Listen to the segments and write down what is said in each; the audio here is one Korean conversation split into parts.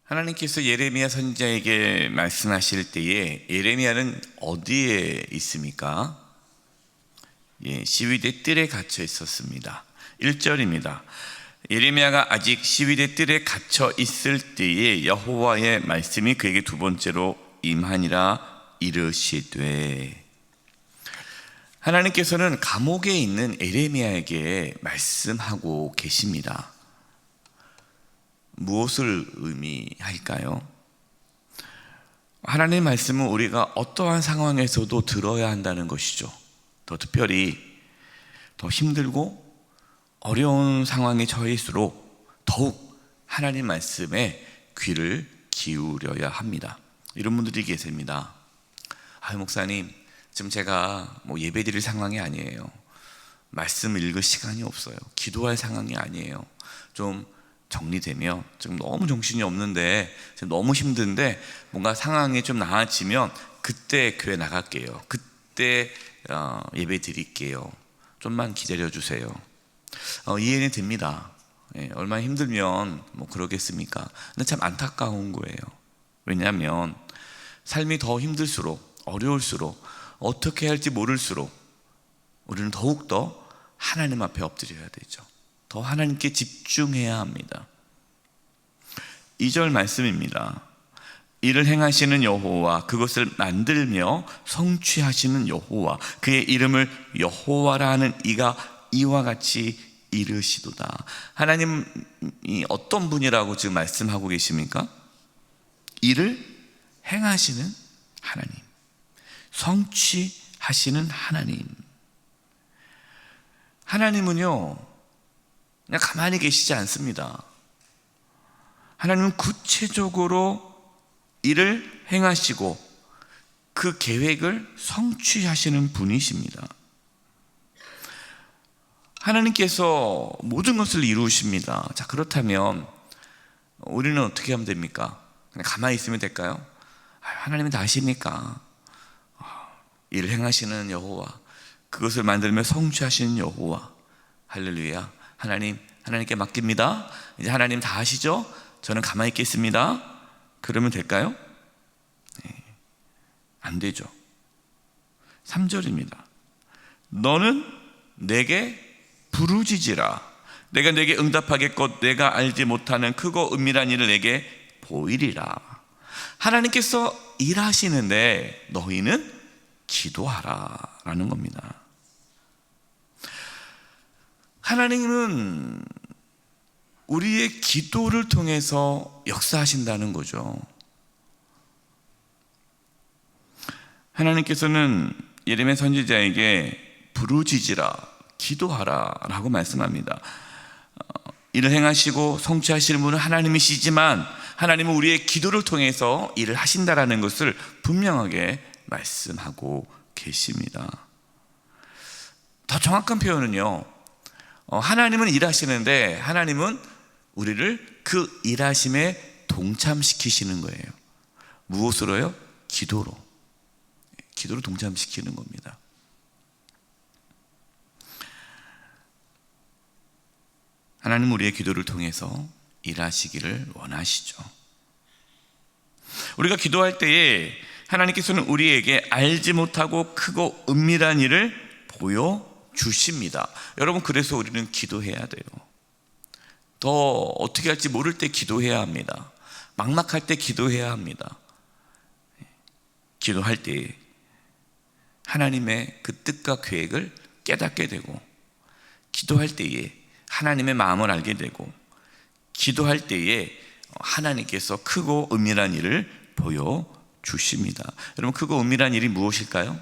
하나님께서 예레미야 선지자에게 말씀하실 때에 예레미야는 어디에 있습니까? 시위대 뜰에 갇혀 있었습니다. 1절입니다. 예레미야가 아직 시위대 뜰에 갇혀 있을 때에 여호와의 말씀이 그에게 두 번째로 임하니라 이르시되, 하나님께서는 감옥에 있는 예레미야에게 말씀하고 계십니다. 무엇을 의미할까요? 하나님의 말씀은 우리가 어떠한 상황에서도 들어야 한다는 것이죠. 더 특별히 더 힘들고 어려운 상황에 처해있을수록 더욱 하나님 말씀에 귀를 기울여야 합니다. 이런 분들이 계십니다. 목사님, 지금 제가 예배드릴 상황이 아니에요. 말씀 읽을 시간이 없어요. 기도할 상황이 아니에요. 좀 정리되면 지금 너무 정신이 없는데, 지금 너무 힘든데 뭔가 상황이 좀 나아지면 그때 교회 나갈게요. 그때 예배 드릴게요. 좀만 기다려 주세요. 이해는 됩니다. 얼마나 힘들면 그러겠습니까? 근데 참 안타까운 거예요. 왜냐하면 삶이 더 힘들수록, 어려울수록, 어떻게 할지 모를수록 우리는 더욱더 하나님 앞에 엎드려야 되죠. 더 하나님께 집중해야 합니다. 2절 말씀입니다. 이를 행하시는 여호와, 그것을 만들며 성취하시는 여호와, 그의 이름을 여호와라 하는 이가 이와 같이 이르시도다. 하나님이 어떤 분이라고 지금 말씀하고 계십니까? 이를 행하시는 하나님, 성취하시는 하나님. 하나님은요, 그냥 가만히 계시지 않습니다. 하나님은 구체적으로 일을 행하시고 그 계획을 성취하시는 분이십니다. 하나님께서 모든 것을 이루십니다. 자, 그렇다면 우리는 어떻게 하면 됩니까? 그냥 가만히 있으면 될까요? 하나님이 다 아시니까. 일을 행하시는 여호와, 그것을 만들며 성취하시는 여호와, 할렐루야. 하나님께 맡깁니다. 이제 하나님 다 아시죠? 저는 가만히 있겠습니다. 그러면 될까요? 안 되죠. 3절입니다. 너는 내게 부르짖으라. 내가 내게 응답하겠고 내가 알지 못하는 크고 은밀한 일을 내게 보이리라. 하나님께서 일하시는데 너희는 기도하라 라는 겁니다. 하나님은 우리의 기도를 통해서 역사하신다는 거죠. 하나님께서는 예레미야 선지자에게 부르짖으라, 기도하라 라고 말씀합니다. 일을 행하시고 성취하시는 분은 하나님이시지만 하나님은 우리의 기도를 통해서 일을 하신다라는 것을 분명하게 말씀하고 계십니다. 더 정확한 표현은요, 하나님은 일하시는데 하나님은 우리를 그 일하심에 동참시키시는 거예요. 무엇으로요? 기도로 동참시키는 겁니다. 하나님은 우리의 기도를 통해서 일하시기를 원하시죠. 우리가 기도할 때에 하나님께서는 우리에게 알지 못하고 크고 은밀한 일을 보여주십니다. 여러분, 그래서 우리는 기도해야 돼요. 더 어떻게 할지 모를 때 기도해야 합니다. 막막할 때 기도해야 합니다. 기도할 때 하나님의 그 뜻과 계획을 깨닫게 되고, 기도할 때에 하나님의 마음을 알게 되고, 기도할 때에 하나님께서 크고 은밀한 일을 보여주십니다. 여러분, 크고 은밀한 일이 무엇일까요?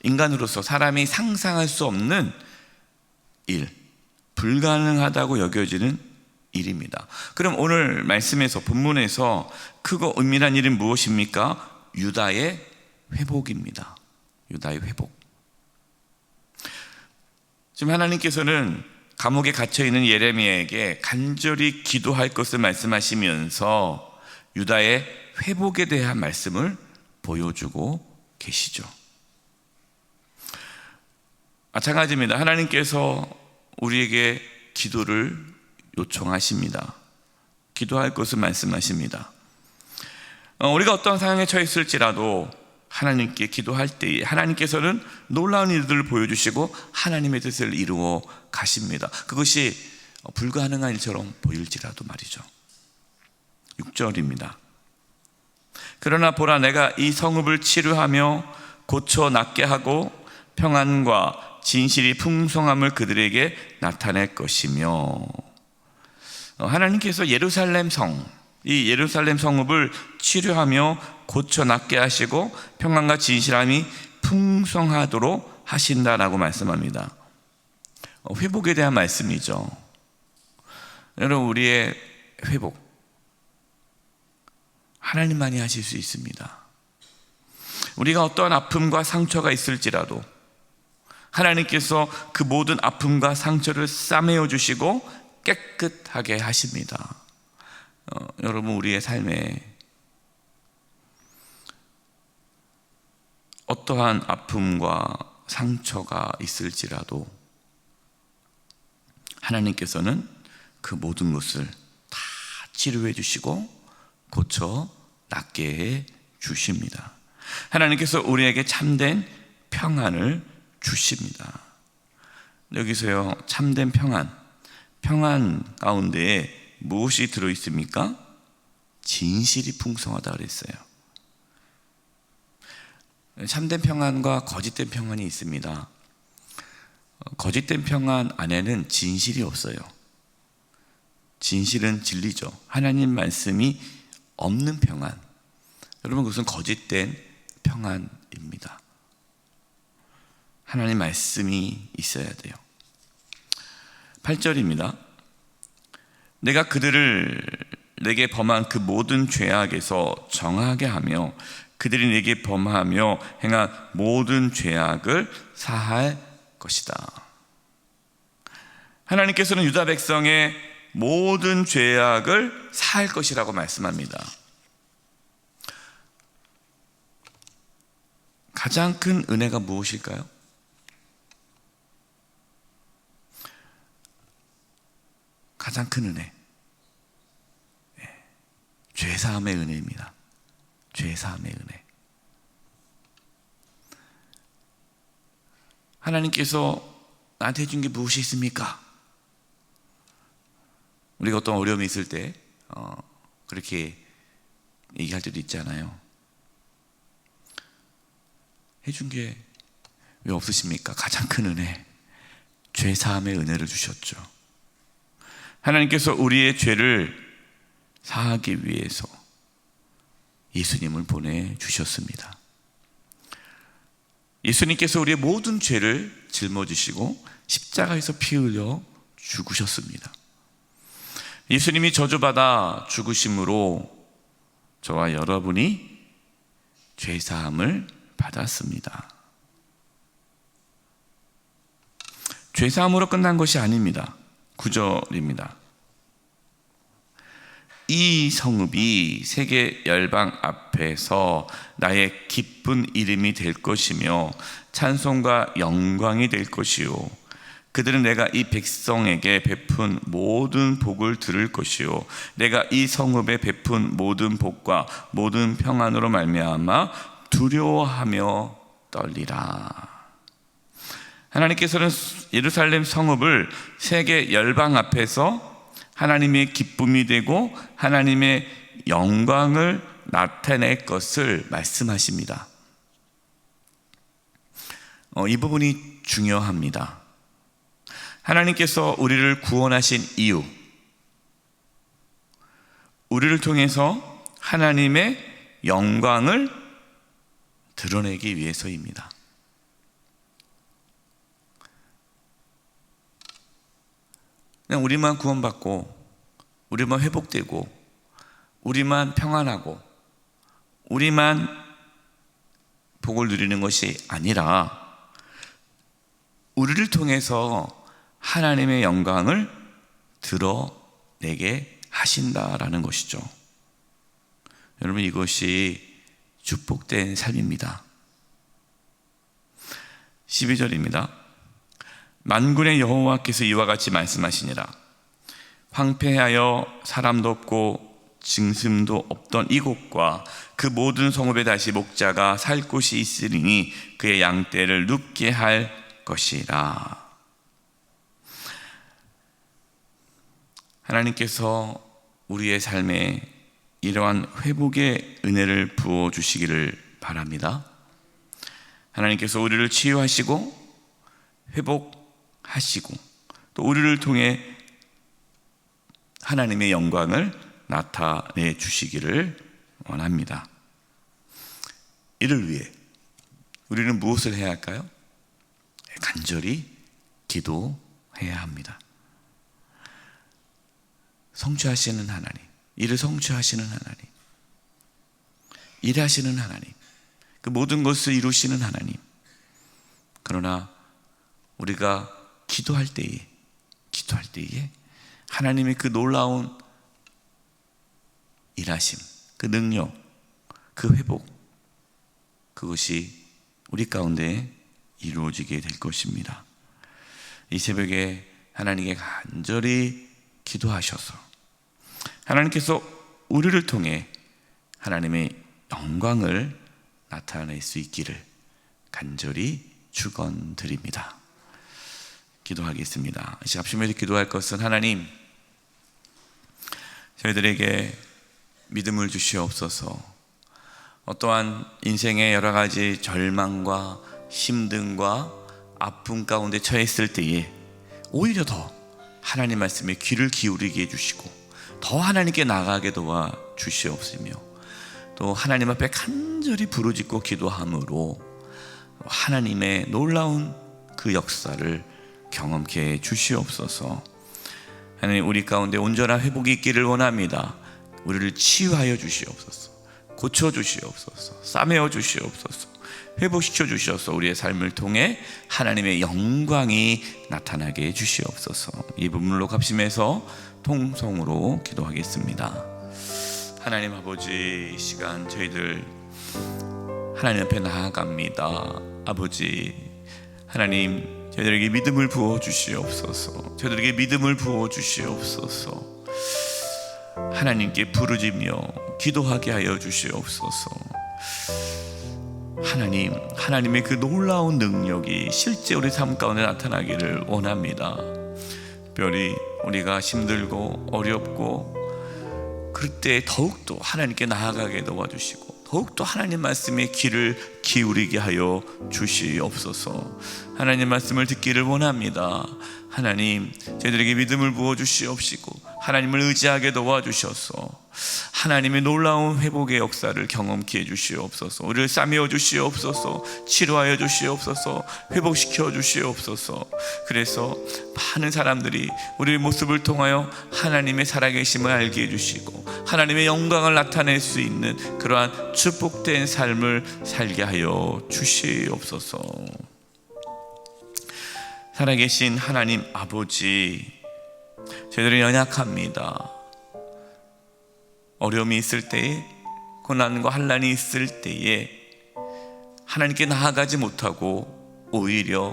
인간으로서 사람이 상상할 수 없는 일, 불가능하다고 여겨지는 일입니다. 그럼 오늘 말씀에서, 본문에서 크고 은밀한 일은 무엇입니까? 유다의 회복입니다. 유다의 회복. 지금 하나님께서는 감옥에 갇혀있는 예레미야에게 간절히 기도할 것을 말씀하시면서 유다의 회복에 대한 말씀을 보여주고 계시죠. 마찬가지입니다. 하나님께서 우리에게 기도를 요청하십니다. 기도할 것을 말씀하십니다. 우리가 어떤 상황에 처했을지라도 하나님께 기도할 때 하나님께서는 놀라운 일들을 보여주시고 하나님의 뜻을 이루어 가십니다. 그것이 불가능한 일처럼 보일지라도 말이죠. 6절입니다. 그러나 보라, 내가 이 성읍을 치료하며 고쳐 낫게 하고 평안과 진실이 풍성함을 그들에게 나타낼 것이며, 하나님께서 예루살렘 성, 이 예루살렘 성읍을 치료하며 고쳐 낫게 하시고 평안과 진실함이 풍성하도록 하신다라고 말씀합니다. 회복에 대한 말씀이죠. 여러분, 우리의 회복 하나님만이 하실 수 있습니다. 우리가 어떠한 아픔과 상처가 있을지라도 하나님께서 그 모든 아픔과 상처를 싸매어 주시고 깨끗하게 하십니다. 여러분, 우리의 삶에 어떠한 아픔과 상처가 있을지라도 하나님께서는 그 모든 것을 다 치료해 주시고 고쳐 낫게 해 주십니다. 하나님께서 우리에게 참된 평안을 주십니다. 여기서요, 참된 평안 가운데에 무엇이 들어있습니까? 진실이 풍성하다 그랬어요. 참된 평안과 거짓된 평안이 있습니다. 거짓된 평안 안에는 진실이 없어요. 진실은 진리죠. 하나님 말씀이 없는 평안, 여러분, 그것은 거짓된 평안입니다. 하나님 말씀이 있어야 돼요. 8절입니다. 내가 그들을 내게 범한 그 모든 죄악에서 정하게 하며 그들이 내게 범하며 행한 모든 죄악을 사할 것이다. 하나님께서는 유다 백성의 모든 죄악을 사할 것이라고 말씀합니다. 가장 큰 은혜가 무엇일까요? 가장 큰 은혜, 죄사함의 은혜입니다. 죄사함의 은혜. 하나님께서 나한테 해준 게 무엇이 있습니까? 우리가 어떤 어려움이 있을 때 그렇게 얘기할 때도 있잖아요. 해준 게 왜 없으십니까? 가장 큰 은혜, 죄사함의 은혜를 주셨죠. 하나님께서 우리의 죄를 사하기 위해서 예수님을 보내주셨습니다. 예수님께서 우리의 모든 죄를 짊어지시고 십자가에서 피 흘려 죽으셨습니다. 예수님이 저주받아 죽으심으로 저와 여러분이 죄사함을 받았습니다. 죄사함으로 끝난 것이 아닙니다. 9절입니다. 이 성읍이 세계 열방 앞에서 나의 기쁜 이름이 될 것이며 찬송과 영광이 될 것이요, 그들은 내가 이 백성에게 베푼 모든 복을 들을 것이요, 내가 이 성읍에 베푼 모든 복과 모든 평안으로 말미암아 두려워하며 떨리라. 하나님께서는 예루살렘 성읍을 세계 열방 앞에서 하나님의 기쁨이 되고 하나님의 영광을 나타낼 것을 말씀하십니다. 이 부분이 중요합니다. 하나님께서 우리를 구원하신 이유, 우리를 통해서 하나님의 영광을 드러내기 위해서입니다. 그냥 우리만 구원받고 우리만 회복되고 우리만 평안하고 우리만 복을 누리는 것이 아니라 우리를 통해서 하나님의 영광을 드러내게 하신다라는 것이죠. 여러분, 이것이 축복된 삶입니다. 12절입니다. 만군의 여호와께서 이와 같이 말씀하시니라. 황폐하여 사람도 없고 짐승도 없던 이곳과 그 모든 성읍에 다시 목자가 살 곳이 있으리니 그의 양떼를 눕게 할 것이라. 하나님께서 우리의 삶에 이러한 회복의 은혜를 부어주시기를 바랍니다. 하나님께서 우리를 치유하시고 회복하시고 또 우리를 통해 하나님의 영광을 나타내 주시기를 원합니다. 이를 위해 우리는 무엇을 해야 할까요? 간절히 기도해야 합니다. 성취하시는 하나님, 이를 성취하시는 하나님, 일하시는 하나님, 그 모든 것을 이루시는 하나님. 그러나 우리가 기도할 때에 하나님의 그 놀라운 일하심, 그 능력, 그 회복, 그것이 우리 가운데 이루어지게 될 것입니다. 이 새벽에 하나님께 간절히 기도하셔서 하나님께서 우리를 통해 하나님의 영광을 나타낼 수 있기를 간절히 축원드립니다. 기도하겠습니다. 이 시간 합심해서 기도할 것은 하나님, 저희들에게 믿음을 주시옵소서. 어떠한 인생의 여러 가지 절망과 힘듦과 아픔 가운데 처했을 때에 오히려 더 하나님 말씀에 귀를 기울이게 해주시고 더 하나님께 나아가게 도와 주시옵시며 또 하나님 앞에 간절히 부르짖고 기도함으로 하나님의 놀라운 그 역사를 경험케 해 주시옵소서. 하나님, 우리 가운데 온전한 회복이 있기를 원합니다. 우리를 치유하여 주시옵소서. 고쳐 주시옵소서. 싸매어 주시옵소서. 회복시켜 주셔서 우리의 삶을 통해 하나님의 영광이 나타나게 해 주시옵소서. 이 부분으로 합심해서 통성으로 기도하겠습니다. 하나님 아버지, 이 시간 저희들 하나님 앞에 나아갑니다. 아버지 하나님, 저희들에게 믿음을 부어 주시옵소서. 저희들에게 믿음을 부어 주시옵소서. 하나님께 부르짖며 기도하게 하여 주시옵소서. 하나님, 하나님의 그 놀라운 능력이 실제 우리 삶 가운데 나타나기를 원합니다. 특별히 우리가 힘들고 어렵고 그럴 때 더욱더 하나님께 나아가게 도와주시고 더욱더 하나님 말씀에 귀를 기울이게 하여 주시옵소서. 하나님 말씀을 듣기를 원합니다. 하나님, 저희들에게 믿음을 부어주시옵시고 하나님을 의지하게 도와주셔서 하나님의 놀라운 회복의 역사를 경험케 해주시옵소서. 우리를 싸매어 주시옵소서. 치료하여 주시옵소서. 회복시켜 주시옵소서. 그래서 많은 사람들이 우리의 모습을 통하여 하나님의 살아계심을 알게 해주시고 하나님의 영광을 나타낼 수 있는 그러한 축복된 삶을 살게 하여 주시옵소서. 살아계신 하나님 아버지, 저희들은 연약합니다. 어려움이 있을 때에, 고난과 환난이 있을 때에 하나님께 나아가지 못하고 오히려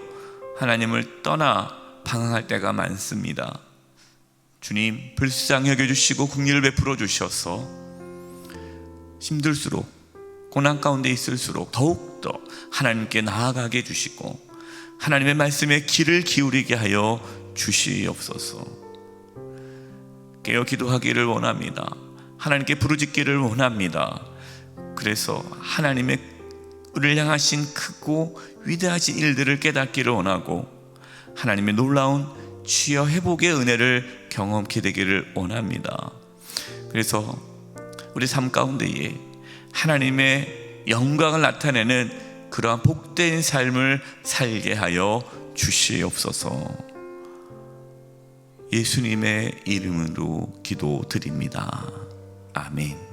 하나님을 떠나 방황할 때가 많습니다. 주님, 불쌍히 여겨주시고 긍휼을 베풀어 주셔서 힘들수록 고난 가운데 있을수록 더욱더 하나님께 나아가게 해주시고 하나님의 말씀에 귀를 기울이게 하여 주시옵소서. 깨어 기도하기를 원합니다. 하나님께 부르짖기를 원합니다. 그래서 하나님의 우리를 향하신 크고 위대하신 일들을 깨닫기를 원하고 하나님의 놀라운 치유 회복의 은혜를 경험케 되기를 원합니다. 그래서 우리 삶 가운데에 하나님의 영광을 나타내는 그러한 복된 삶을 살게 하여 주시옵소서. 예수님의 이름으로 기도드립니다. 아멘.